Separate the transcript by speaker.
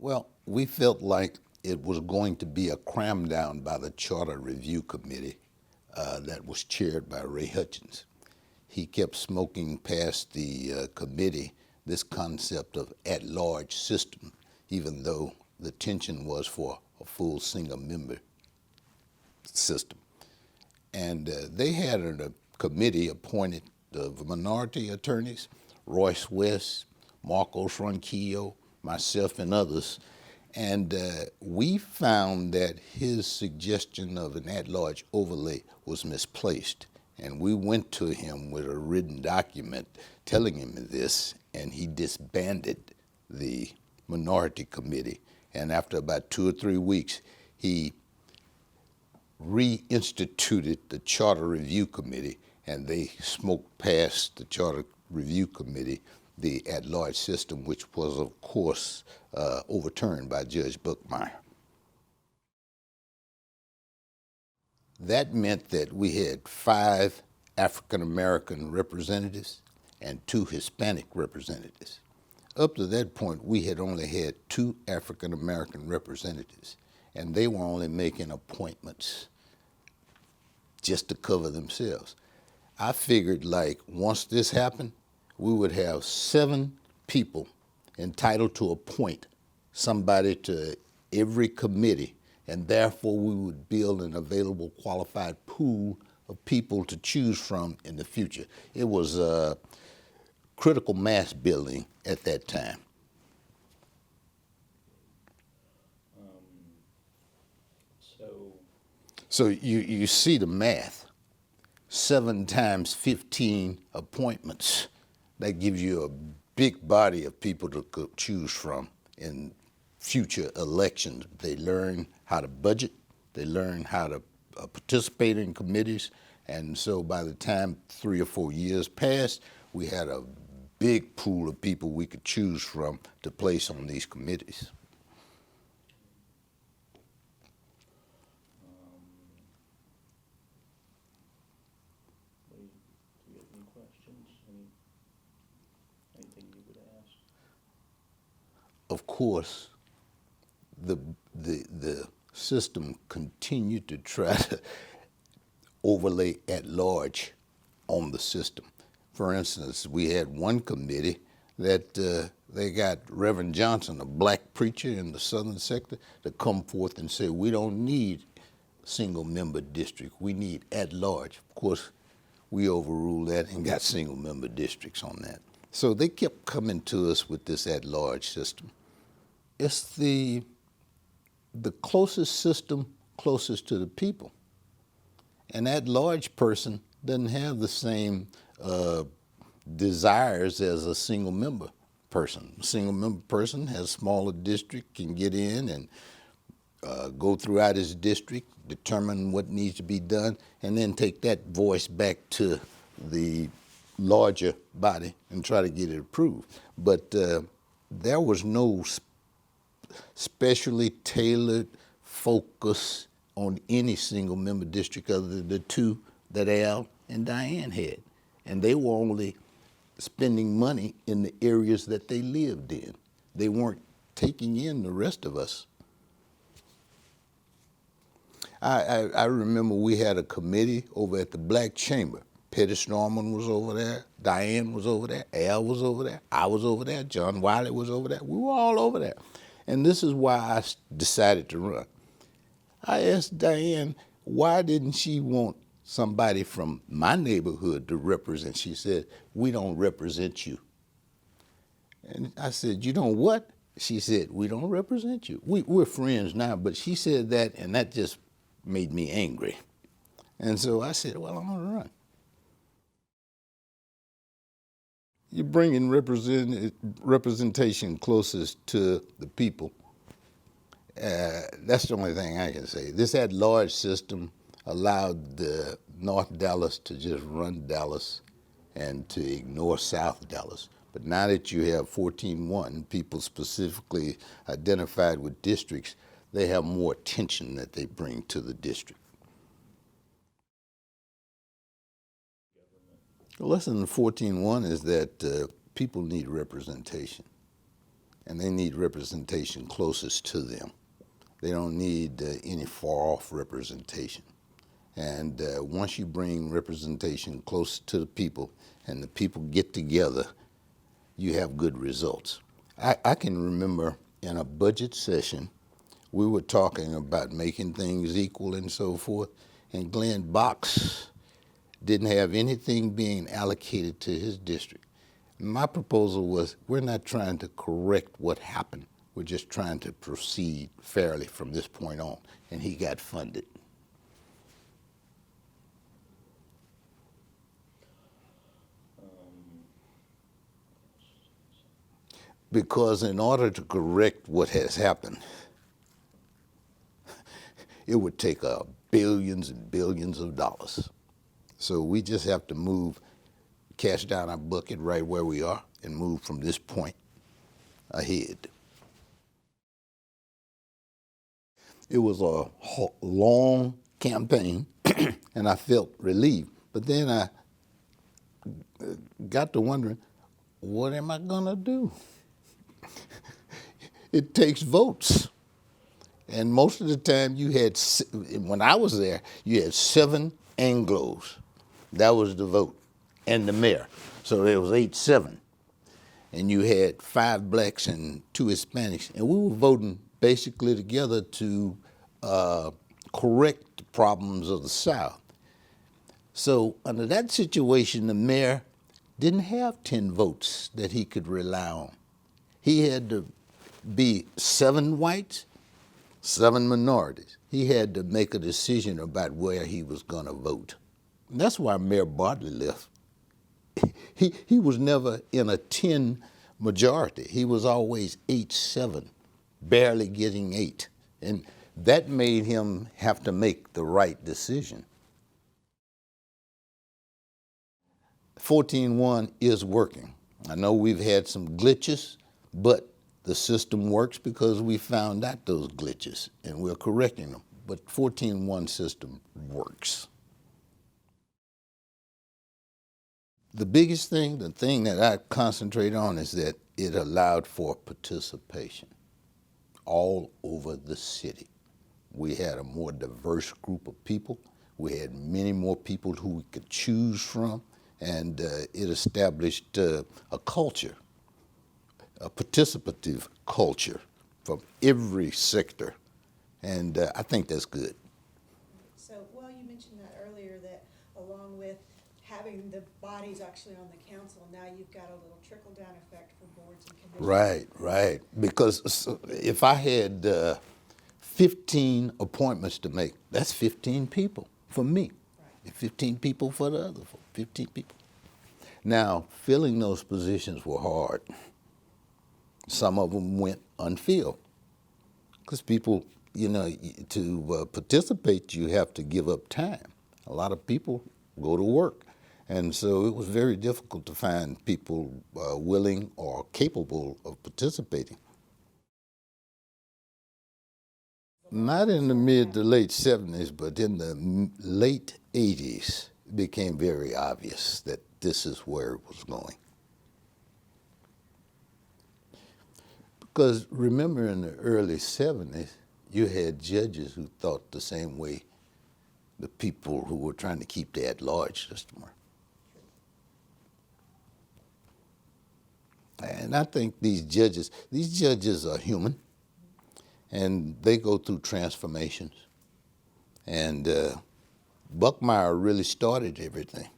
Speaker 1: Well, we felt like it was going to be a cram down by the Charter Review Committee that was chaired by Ray Hutchins. He kept smoking past the committee this concept of at-large system, even though the tension was for a full single-member system. And they had a committee appointed of minority attorneys, Royce West, Marcos Ronquillo, myself, and others. And we found that his suggestion of an at-large overlay was misplaced. And we went to him with a written document telling him this, and he disbanded the minority committee. And after about 2 or 3 weeks, he reinstituted the Charter Review Committee, and they smoked past the Charter Review Committee the at-large system, which was, of course, overturned by Judge Buckmeyer. That meant that we had 5 African-American representatives and 2 Hispanic representatives. Up to that point, we had only had 2 African-American representatives, and they were only making appointments just to cover themselves. I figured, like, once this happened, we would have 7 people entitled to appoint somebody to every committee, and therefore we would build an available qualified pool of people to choose from in the future. It was critical mass building at that time. So you see the math. 7 times 15 appointments. That gives you a big body of people to choose from in future elections. They learn how to budget. They learn how to participate in committees. And so by the time 3 or 4 years passed, we had a big pool of people we could choose from to place on these committees. Of course, the system continued to try to overlay at large on the system. For instance, we had one committee that they got Reverend Johnson, a black preacher in the southern sector, to come forth and say, we don't need single-member district, we need at large. Of course, we overruled that and got single-member districts on that. So they kept coming to us with this at-large system. It's the closest system closest to the people. An at-large person doesn't have the same desires as a single-member person. A single-member person has a smaller district, can get in and go throughout his district, determine what needs to be done, and then take that voice back to the larger body and try to get it approved. But there was no specially tailored focus on any single member district other than the 2 that Al and Diane had. And they were only spending money in the areas that they lived in. They weren't taking in the rest of us. I remember we had a committee over at the Black Chamber. Pettis Norman was over there, Diane was over there, Al was over there, I was over there, John Wiley was over there. We were all over there. And this is why I decided to run. I asked Diane, why didn't she want somebody from my neighborhood to represent? She said, we don't represent you. And I said, you don't what? She said, we don't represent you. We're friends now, but she said that, and that just made me angry. And so I said, well, I'm gonna run. You're bringing representation closest to the people. That's the only thing I can say. This at-large system allowed North Dallas to just run Dallas and to ignore South Dallas. But now that you have 14-1, people specifically identified with districts, they have more attention that they bring to the district. The lesson in 14-1 is that people need representation. and they need representation closest to them. They don't need any far-off representation. And once you bring representation close to the people and the people get together, you have good results. I can remember in a budget session, we were talking about making things equal and so forth, and Glenn Box didn't have anything being allocated to his district. My proposal was, we're not trying to correct what happened. We're just trying to proceed fairly from this point on. And he got funded. Because in order to correct what has happened, it would take billions and billions of dollars. So we just have to move, cash down our bucket right where we are and move from this point ahead. It was a long campaign, and I felt relieved. But then I got to wondering, what am I going to do? It takes votes. And most of the time you had, when I was there, you had 7 Anglos. That was the vote, and the mayor. So there was 8-7. And you had 5 blacks and 2 Hispanics. And we were voting basically together to correct the problems of the South. So under that situation, the mayor didn't have 10 votes that he could rely on. He had to be 7 whites, 7 minorities. He had to make a decision about where he was going to vote. And that's why Mayor Bartley left. He was never in a 10 majority. He was always 8-7, barely getting 8. And that made him have to make the right decision. 14-1 is working. I know we've had some glitches, but the system works because we found out those glitches and we're correcting them. But 14-1 system works. The biggest thing, the thing that I concentrate on, is that it allowed for participation all over the city. We had a more diverse group of people. We had many more people who we could choose from, and it established a culture, a participative culture from every sector, and I think that's good.
Speaker 2: So, well, you mentioned that earlier, that along with having the bodies actually on the council, now you've got a little trickle-down effect for boards and commissions.
Speaker 1: Right, right. Because if I had 15 appointments to make, that's 15 people for me. Right. 15 people for the other, 15 people. Now, filling those positions were hard. Some of them went unfilled. Because people, you know, to participate, you have to give up time. A lot of people go to work. And so it was very difficult to find people willing or capable of participating. Not in the mid to late 70s, but in the late 80s, it became very obvious that this is where it was going. Because remember, in the early 70s, you had judges who thought the same way the people who were trying to keep the at-large system were. And I think these judges are human, and they go through transformations. And Buckmeyer really started everything.